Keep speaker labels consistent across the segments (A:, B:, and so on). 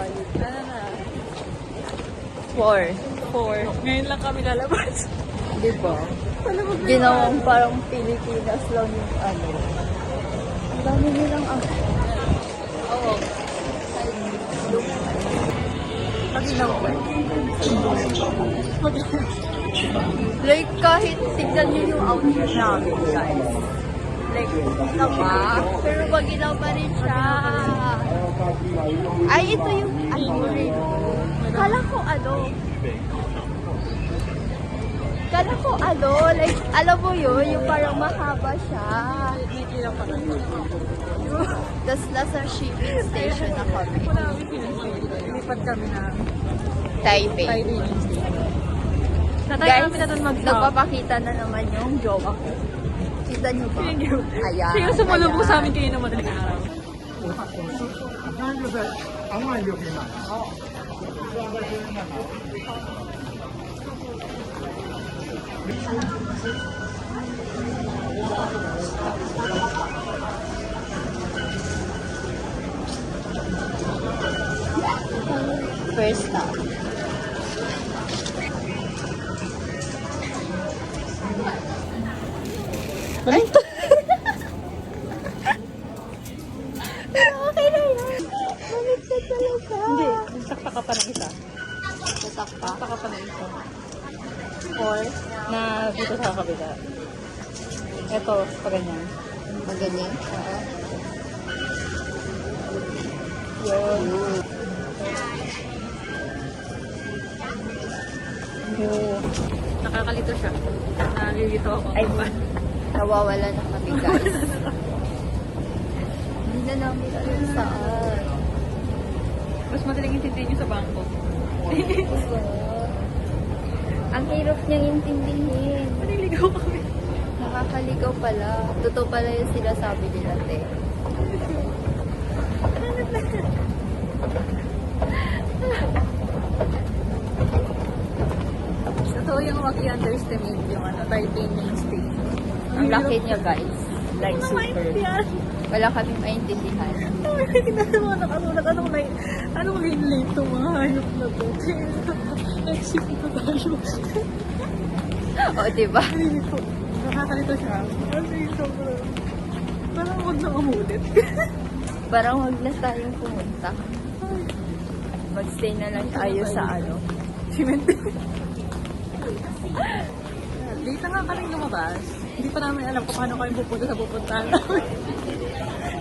A: valid.
B: Ano na?
A: 4.
B: 4. Ngayon lang kami lalabas.
A: Di ba? Ginawang parang Pilipinas lang yung ano. Ang dami nilang
B: Oo. Pag-ilaw ba?
A: like, kahit tignan nyo yung outfit namin, guys. Like, tama. Pero magilaw pa rin siya. Ay, ito yung rainbow. Kala ko like, alam mo yun, yung parang mahaba siya.
B: May ilaw pa rin.
A: Tapos nasa shipping station na kami.
B: Wala kami pinipili. Lipad kami na
A: Taipei.
B: Taipei. Natay
A: Guys,
B: kami na doon mag-shop.
A: nagpapakita na naman yung jowa ko. Kita nyo ba?
B: Thank you.
A: Ayan.
B: Sige, sumalubong
A: ayan.
B: sa amin kayo ng madaling araw.
C: 当然就是昂满就可以买。好。
A: First stop. Ay! Okay na yan. Mamigtad talaga.
B: Hindi, sakta ka pa ng isa.
A: Tatak pa.
B: Sakta ka pa ng isa. Or, na dito sa kabila. Ito, pa ganyan.
A: Magaling. Oo.
B: Yun. Oo. Nakakalito siya. Nalilito ako.
A: Ay, nawawala na kami, guys. Hindi na namin alam saan.
B: Mas madaling intindihin niyo sa bangko.
A: Ang hirap niyang intindihin.
B: Maniligaw kami.
A: Nakakaligaw pala. Totoo pala yung sinasabi nila, te.
B: Totoo yung maki-underestimate yung Taipei main station.
A: Ang laki niya, guys. Like, super.
B: Yan.
A: Wala kaming maintindihan.
B: Anong relate itong mga hayop na to? Exit ito tayo.
A: O, diba?
B: Nalilito. Nakakalito siya. Kasi sobrang... Parang huwag na umulit.
A: Parang wag na tayong pumunta. Magstay na lang tayo sa ano.
B: Cement. Late na nga kami lumabas. Hindi pa namin alam kung paano kami pupunta sa pupuntahan namin.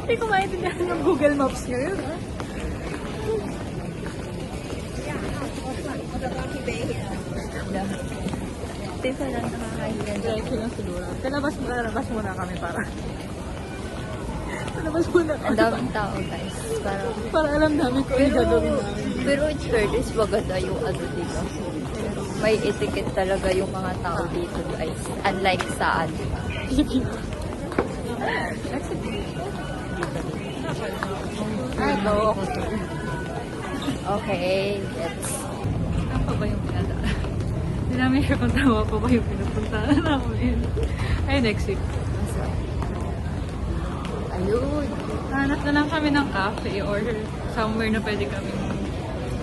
B: Hindi ko maintindihan yung Google Maps ngayon. Ha?
A: Diba lang nakakahiyan.
B: Diretso lang siguro. Kalabas muna kami para. Kalabas muna kami.
A: Ang daming tao, guys. Parang,
B: Para alam namin kung ano gagawin namin.
A: pero in fairness, maganda yung ano dito. May etiquette talaga yung mga tao dito, guys. Unlike sa ano.
B: Ito.
A: Okay, let's...
B: Saan pa ba yung pinadaan? Hindi namin sure kung tama pa ba yung pinupuntahan namin. Ay, next week.
A: Ayun.
B: Hanap na lang kami ng cafe or somewhere na pwede kami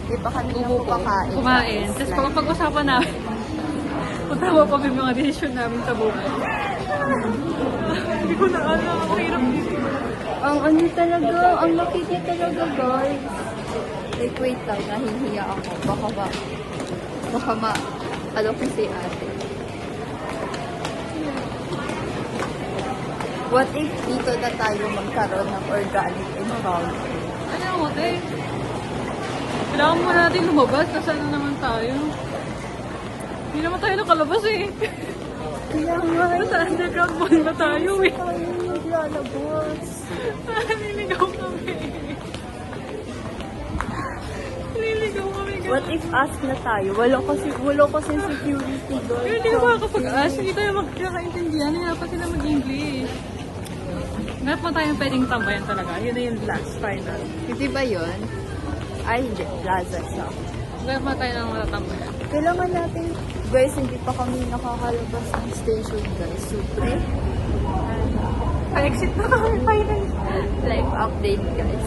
A: Di ba kanina
B: bumuko.
A: kumakain?
B: Kumain.
A: guys?
B: Tapos
A: Like,
B: pag-usapan namin kung tama pa ba yung mga desisyon namin sa buhay. Hindi ko na alam. Ang hirap dito.
A: ang ano talaga, ang laki niya talaga, guys. Like, wait lang, nahihiya ako. Baka ano ko si ate. What if dito na tayo magkaroon ng organic encounter?
B: Ano mo, te? Kailangan muna natin lumabas. Nasaan na naman tayo? Hindi naman tayo nakalabas eh.
A: Kaya nga,
B: Nasa underground mall na tayo eh.
A: tayo maglalabas.
B: Naliligaw kami. Naliligaw kami.
A: What if ask na tayo? Wala kasi security guard.
B: Pero hindi ko makakapag-ask. Hindi tayo magkakaintindihan. Hindi dapat sila mag-English. Hanap mo tayong pwedeng tambayan talaga. Yun na yung last final.
A: Hindi ba yun? Ay, hindi. Plaza siya.
B: Hanap mo tayo ng matatambayan.
A: Kailangan natin, guys, hindi pa kami nakakalabas ng station, guys. Super.
B: Pa-exit na kami final.
A: Live update, guys.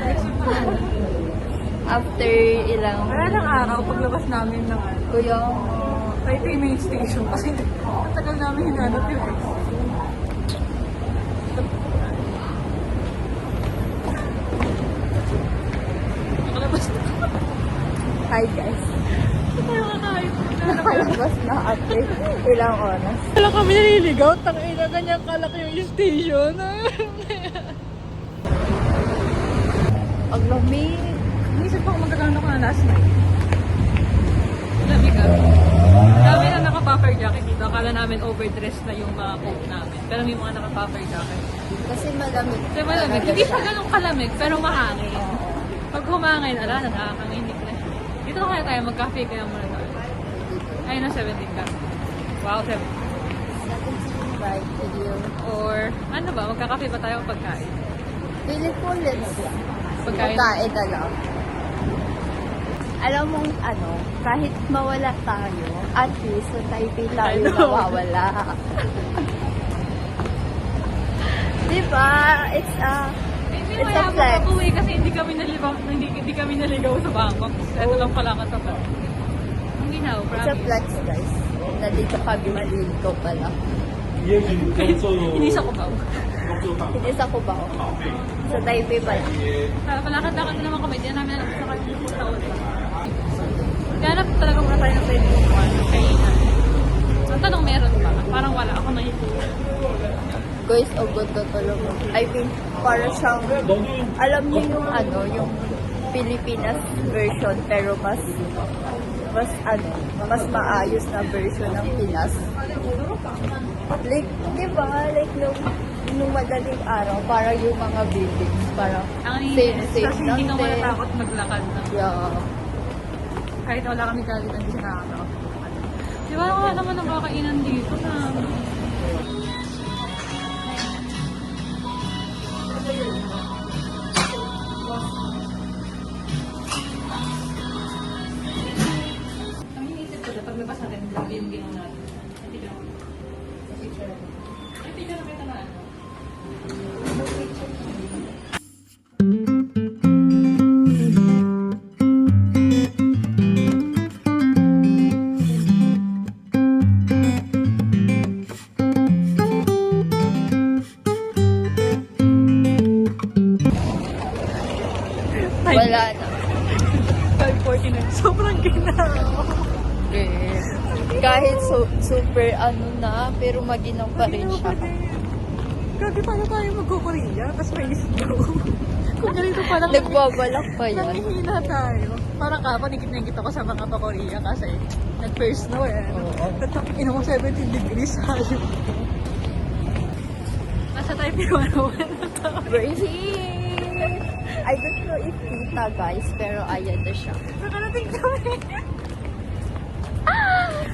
B: Exit na.
A: After ilang...
B: Wala ng araw, paglabas namin ng
A: Kuya,
B: Taipei Main Station kasi ang tagal namin hinanap yung ex. Nakalabas na.
A: hi guys.
B: Hindi tayo kakain.
A: Nakalabas na after ilang oras.
B: Wala kami naliligaw. Tangina, ganyan kalaki yung station.
A: Ang lamig.
B: Inisip ko kung magkakaroon ako na last night. Lamig ka. Dami na naka-puffer jacket dito. Akala namin overdressed na yung mga coat namin. Pero may mga naka-puffer jacket.
A: Kasi malamig.
B: Kasi malamig. Hindi siya ganun kalamig, pero mahangin. Pag humangin, ala, nakakakanginig na siya. Dito na kaya tayo, mag-cafe kaya muna tayo. Ayun na, 17 ka. Wow, 17.
A: Right video.
B: Or, ano ba, magkakape ba tayo pagkain?
A: Pili ko let's
B: Pagkain.
A: pagkain na lang. Alam mong ano, kahit mawala tayo, at least sa Taipei tayo
B: I know.
A: nawawala. Diba? It's a
B: Hindi
A: It's a
B: mayaman
A: flex.
B: ako eh, kasi hindi kami naligaw sa Bangkok. Ito lang pala katapat. Ang ginaw,
A: it's a
B: promise.
A: flex guys. Nandito kami maliligaw pala.
B: Hindi sa Cubao.
A: Hindi sa Cubao. Sa Taipei pala.
B: Palakad-lakad na naman kami, hindi na namin alam sa kanya yung punta ulit. Kaya talaga muna tayo ng pwede kumuhan ng kainan. Ang tanong meron ba? Parang wala ako nakikita.
A: Guys, oh god na talaga. I mean, para siyang, alam niyo yung ano, yung Pilipinas version, pero mas mas maayos na version ng Pinas. Like, di ba? Like, nung madaling araw, para yung mga buildings, para
B: Ang
A: safe
B: kasi hindi ka
A: lang din.
B: matatakot maglakad na.
A: Yeah.
B: Kahit wala kami galit, hindi siya nakakatakot. Di ba wala naman ang kakainan dito na ang inisip ko na paglabas natin, grabe yung ginawa natin. Hindi ka naman. Hindi ka naman naman.
A: Wala na.
B: 5:49. Sobrang ginawa.
A: Eh, kahit super ano na, pero maginaw pa rin siya.
B: Grabe, paano tayo magkukorea? Tapos may isigaw. Kung ganito pa lang,
A: Nagbabalak pa yan.
B: nanghihina tayo. Parang kapon, ikit ko sa mga pa-Korea kasi nag-first snow eh.
A: Oo.
B: Ino mo 17 degrees hayop. Nasa tayo pinuanawan na tayo.
A: We're here! I don't know if kita guys, pero ayan na siya.
B: Nakarating kami.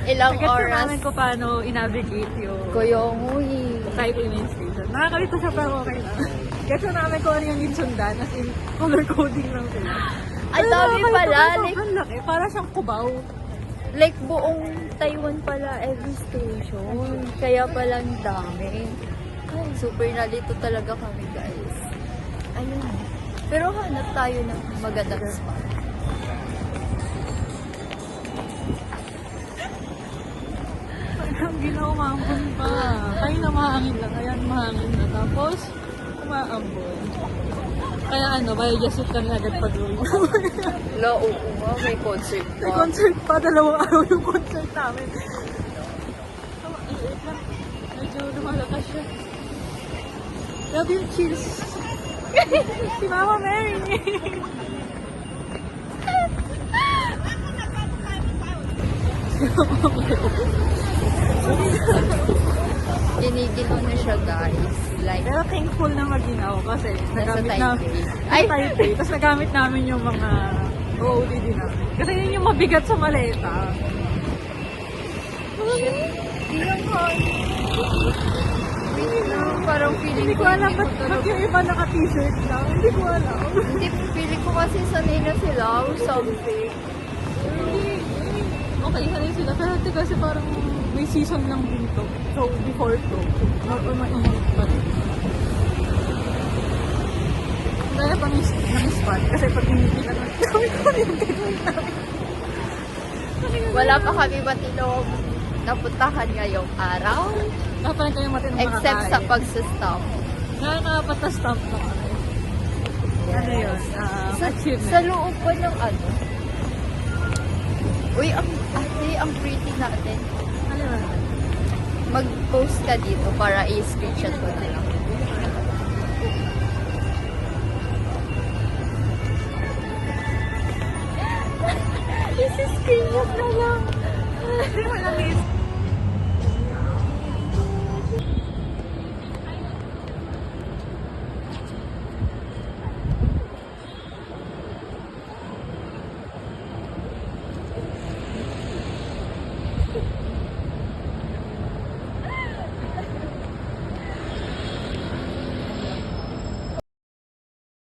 A: Ilang
B: Nag-gets na
A: oras
B: namin ko paano i-navigate yung
A: Koyongui.
B: Taipei Main Station. Nakakalito siya pero okay lang. Gets na namin kung ano yung insundan as in color coding lang sila.
A: Ang dami pala, like,
B: Sobrang laki. Para siyang Cubao.
A: like buong Taiwan pala every station. Kaya palang dami. Ay, super nalito talaga kami guys. Ayun. Pero hanap tayo ng magandang spot.
B: Ang ginaumambon pa. Kayo na mahangin lang. Ayan, mahangin na. Tapos, umaambon. Kaya ano, may jasip kami agad pag-uwi.
A: La, oo nga, may concert
B: May
A: pa.
B: concert pa. 2 araw yung concert namin. Medyo lumalakas siya. Love you, cheers. Si Mama Mary.
A: Ginigilo na siya guys. Like,
B: Pero thankful na maginaw kasi nagamit namin.
A: Taipei.
B: Ay,
A: Ay!
B: Taipei. Tapos nagamit namin yung mga OOTD namin. Kasi yun yung mabigat sa maleta.
A: Hindi lang parang feeling
B: Hindi ko alam ba't yung iba naka-t-shirt lang. Hindi ko alam.
A: Hindi, feeling ko kasi sanay na sila or something.
B: Okay, sanay sila. Pero ito kasi parang may season lang dito. So, before to. Or mainit pa rin. Gaya pa ng spot. Kasi pag hindi ka naman, kami ko yung gagawin namin.
A: Wala pa kami matinong napuntahan ngayong araw.
B: Dapat kayo matinong
A: Except sa pagsustamp.
B: Nakakapata-stamp na kami. Ano yun? Achievement.
A: Sa loob pa ng ano. Uy, ang pretty natin.
B: Ano yun?
A: Mag-post ka dito para i-screenshot ko na lang. I-screenshot na lang.
B: Hindi mo lang